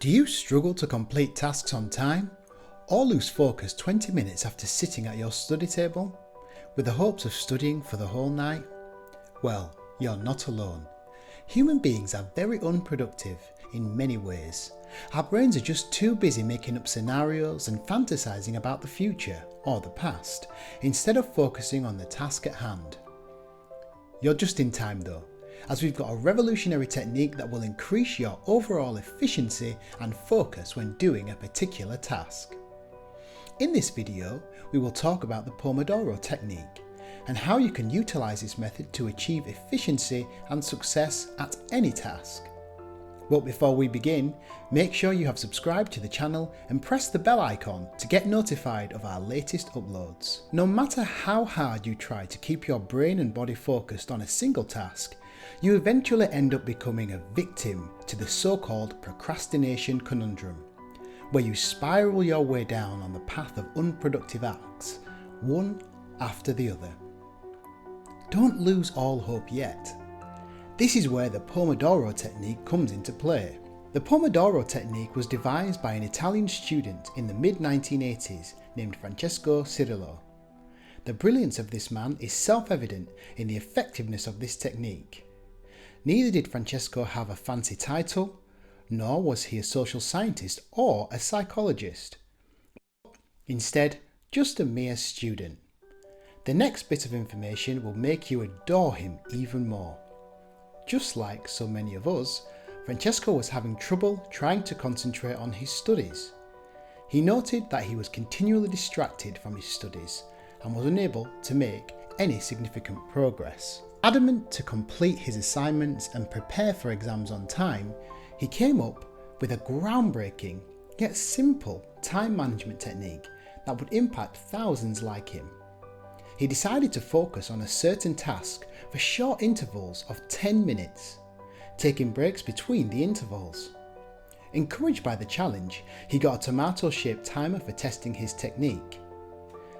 Do you struggle to complete tasks on time, or lose focus 20 minutes after sitting at your study table, with the hopes of studying for the whole night? Well, you're not alone. Human beings are very unproductive in many ways. Our brains are just too busy making up scenarios and fantasizing about the future or the past, instead of focusing on the task at hand. You're just in time though, as we've got a revolutionary technique that will increase your overall efficiency and focus when doing a particular task. In this video, we will talk about the Pomodoro Technique and how you can utilize this method to achieve efficiency and success at any task. But before we begin, make sure you have subscribed to the channel and press the bell icon to get notified of our latest uploads. No matter how hard you try to keep your brain and body focused on a single task, you eventually end up becoming a victim to the so-called procrastination conundrum, where you spiral your way down on the path of unproductive acts, one after the other. Don't lose all hope yet. This is where the Pomodoro Technique comes into play. The Pomodoro Technique was devised by an Italian student in the mid-1980s named Francesco Cirillo. The brilliance of this man is self-evident in the effectiveness of this technique. Neither did Francesco have a fancy title, nor was he a social scientist or a psychologist. Instead, just a mere student. The next bit of information will make you adore him even more. Just like so many of us, Francesco was having trouble trying to concentrate on his studies. He noted that he was continually distracted from his studies and was unable to make any significant progress. Adamant to complete his assignments and prepare for exams on time, he came up with a groundbreaking yet simple time management technique that would impact thousands like him. He decided to focus on a certain task for short intervals of 10 minutes, taking breaks between the intervals. Encouraged by the challenge, he got a tomato-shaped timer for testing his technique.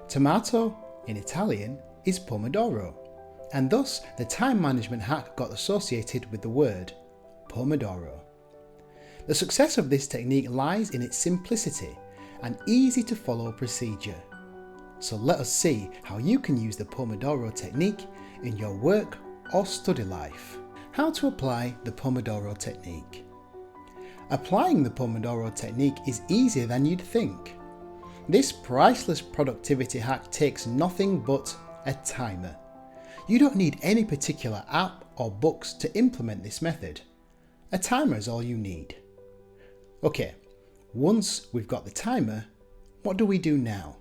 Tomato, in Italian, is Pomodoro, and thus the time management hack got associated with the word Pomodoro. The success of this technique lies in its simplicity and easy to follow procedure. So let us see how you can use the Pomodoro Technique in your work or study life. How to apply the Pomodoro Technique. Applying the Pomodoro Technique is easier than you'd think. This priceless productivity hack takes nothing but a timer. You don't need any particular app or books to implement this method. A timer is all you need. Okay, once we've got the timer, what do we do now?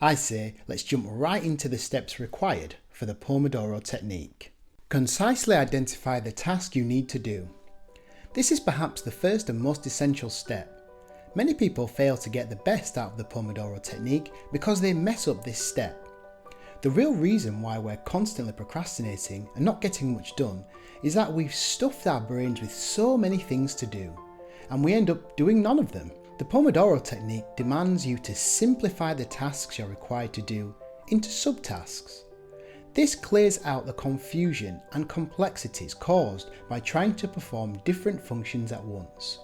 I say let's jump right into the steps required for the Pomodoro Technique. Concisely identify the task you need to do. This is perhaps the first and most essential step. Many people fail to get the best out of the Pomodoro Technique because they mess up this step. The real reason why we're constantly procrastinating and not getting much done is that we've stuffed our brains with so many things to do, and we end up doing none of them. The Pomodoro Technique demands you to simplify the tasks you're required to do into subtasks. This clears out the confusion and complexities caused by trying to perform different functions at once.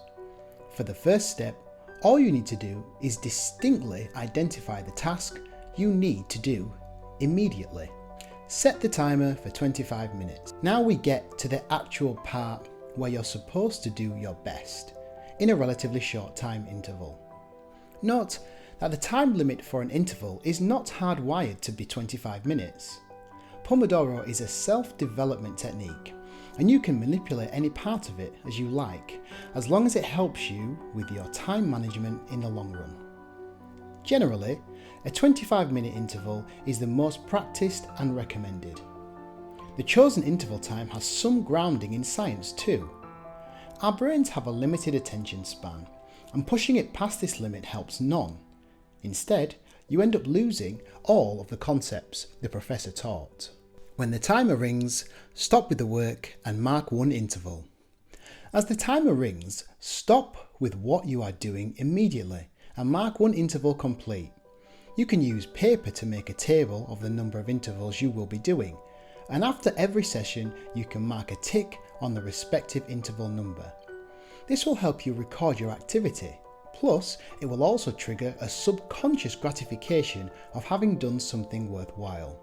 For the first step, all you need to do is distinctly identify the task you need to do immediately. Set the timer for 25 minutes. Now we get to the actual part where you're supposed to do your best in a relatively short time interval. Note that the time limit for an interval is not hardwired to be 25 minutes. Pomodoro is a self-development technique, and you can manipulate any part of it as you like, as long as it helps you with your time management in the long run. Generally, a 25-minute interval is the most practiced and recommended. The chosen interval time has some grounding in science too. Our brains have a limited attention span, and pushing it past this limit helps none. Instead, you end up losing all of the concepts the professor taught. When the timer rings, stop with the work and mark one interval. As the timer rings, stop with what you are doing immediately and mark one interval complete. You can use paper to make a table of the number of intervals you will be doing, and after every session you can mark a tick on the respective interval number. This will help you record your activity. Plus, it will also trigger a subconscious gratification of having done something worthwhile.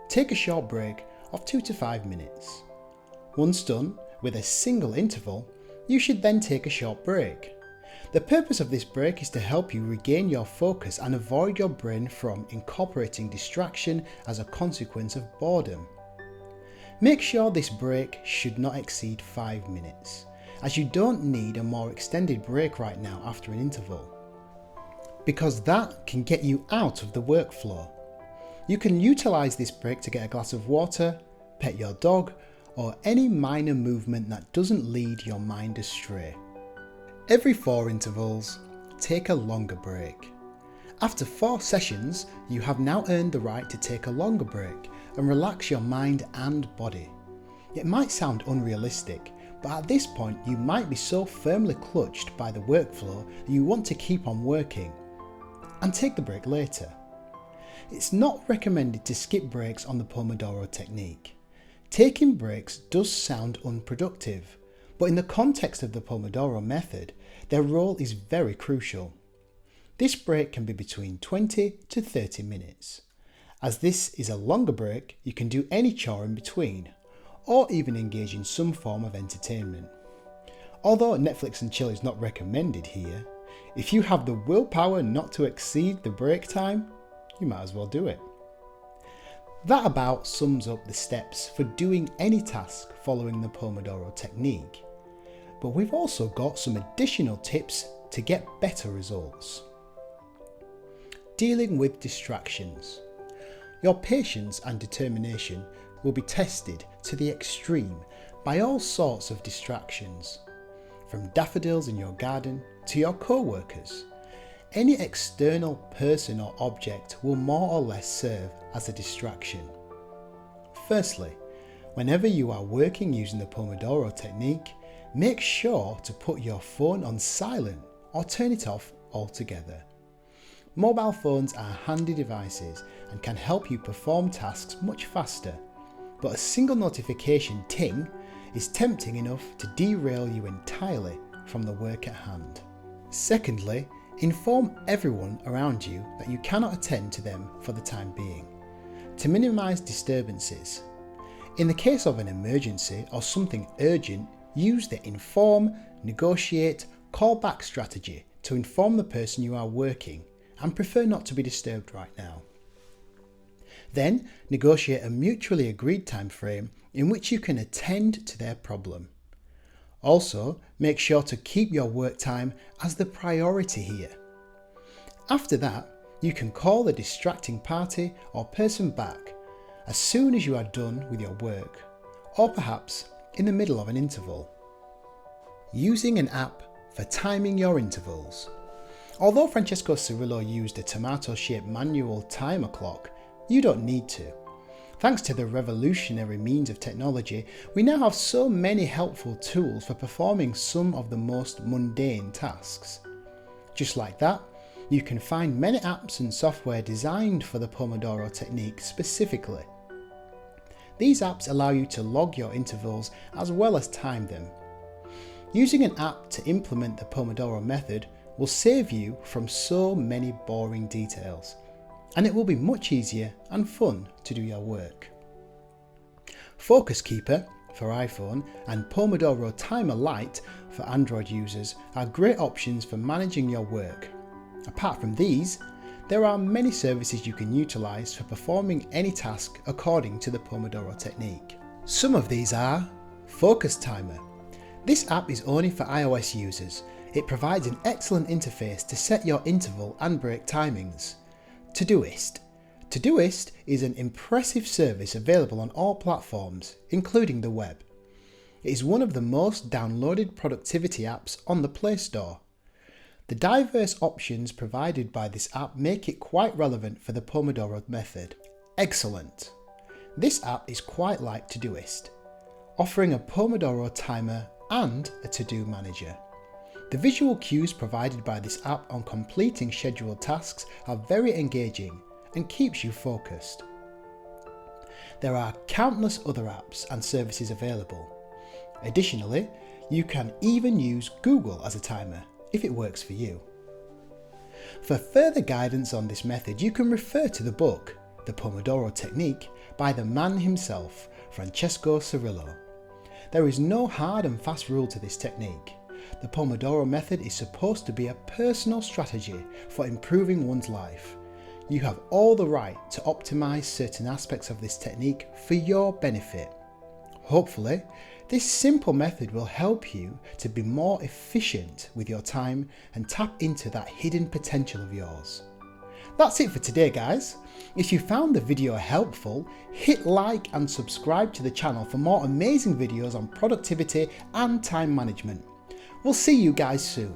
Take a short break of 2 to 5 minutes. Once done, with a single interval, you should then take a short break. The purpose of this break is to help you regain your focus and avoid your brain from incorporating distraction as a consequence of boredom. Make sure this break should not exceed 5 minutes, as you don't need a more extended break right now after an interval, because that can get you out of the workflow. You can utilise this break to get a glass of water, pet your dog, or any minor movement that doesn't lead your mind astray. Every 4 intervals, take a longer break. After 4 sessions, you have now earned the right to take a longer break and relax your mind and body. It might sound unrealistic, but at this point you might be so firmly clutched by the workflow that you want to keep on working and take the break later. It's not recommended to skip breaks on the Pomodoro Technique. Taking breaks does sound unproductive, but in the context of the Pomodoro method, their role is very crucial. This break can be between 20 to 30 minutes. As this is a longer break, you can do any chore in between, or even engage in some form of entertainment. Although Netflix and chill is not recommended here, if you have the willpower not to exceed the break time, you might as well do it. That about sums up the steps for doing any task following the Pomodoro Technique. But we've also got some additional tips to get better results. Dealing with distractions. Your patience and determination will be tested to the extreme by all sorts of distractions, from daffodils in your garden to your co-workers. Any external person or object will more or less serve as a distraction. Firstly, whenever you are working using the Pomodoro Technique, make sure to put your phone on silent or turn it off altogether. Mobile phones are handy devices and can help you perform tasks much faster, but a single notification ting is tempting enough to derail you entirely from the work at hand. Secondly, inform everyone around you that you cannot attend to them for the time being, to minimise disturbances. In the case of an emergency or something urgent, use the inform, negotiate, call back strategy to inform the person you are working and prefer not to be disturbed right now. Then negotiate a mutually agreed time frame in which you can attend to their problem. Also, make sure to keep your work time as the priority here. After that, you can call the distracting party or person back as soon as you are done with your work, or perhaps in the middle of an interval. Using an app for timing your intervals. Although Francesco Cirillo used a tomato-shaped manual timer clock, you don't need to. Thanks to the revolutionary means of technology, we now have so many helpful tools for performing some of the most mundane tasks. Just like that, you can find many apps and software designed for the Pomodoro Technique specifically. These apps allow you to log your intervals as well as time them. Using an app to implement the Pomodoro method will save you from so many boring details, and it will be much easier and fun to do your work. Focus Keeper for iPhone and Pomodoro Timer Lite for Android users are great options for managing your work. Apart from these, there are many services you can utilise for performing any task according to the Pomodoro Technique. Some of these are Focus Timer. This app is only for iOS users. It provides an excellent interface to set your interval and break timings. Todoist. Todoist is an impressive service available on all platforms, including the web. It is one of the most downloaded productivity apps on the Play Store. The diverse options provided by this app make it quite relevant for the Pomodoro method. Excellent. This app is quite like Todoist, offering a Pomodoro timer and a to-do manager. The visual cues provided by this app on completing scheduled tasks are very engaging and keeps you focused. There are countless other apps and services available. Additionally, You can even use Google as a timer if it works for you. For further guidance on this method, you can refer to the book, The Pomodoro Technique, by the man himself, Francesco Cirillo. There is no hard and fast rule to this technique. The Pomodoro method is supposed to be a personal strategy for improving one's life. You have all the right to optimize certain aspects of this technique for your benefit. Hopefully, this simple method will help you to be more efficient with your time and tap into that hidden potential of yours. That's it for today, guys. If you found the video helpful, hit like and subscribe to the channel for more amazing videos on productivity and time management. We'll see you guys soon.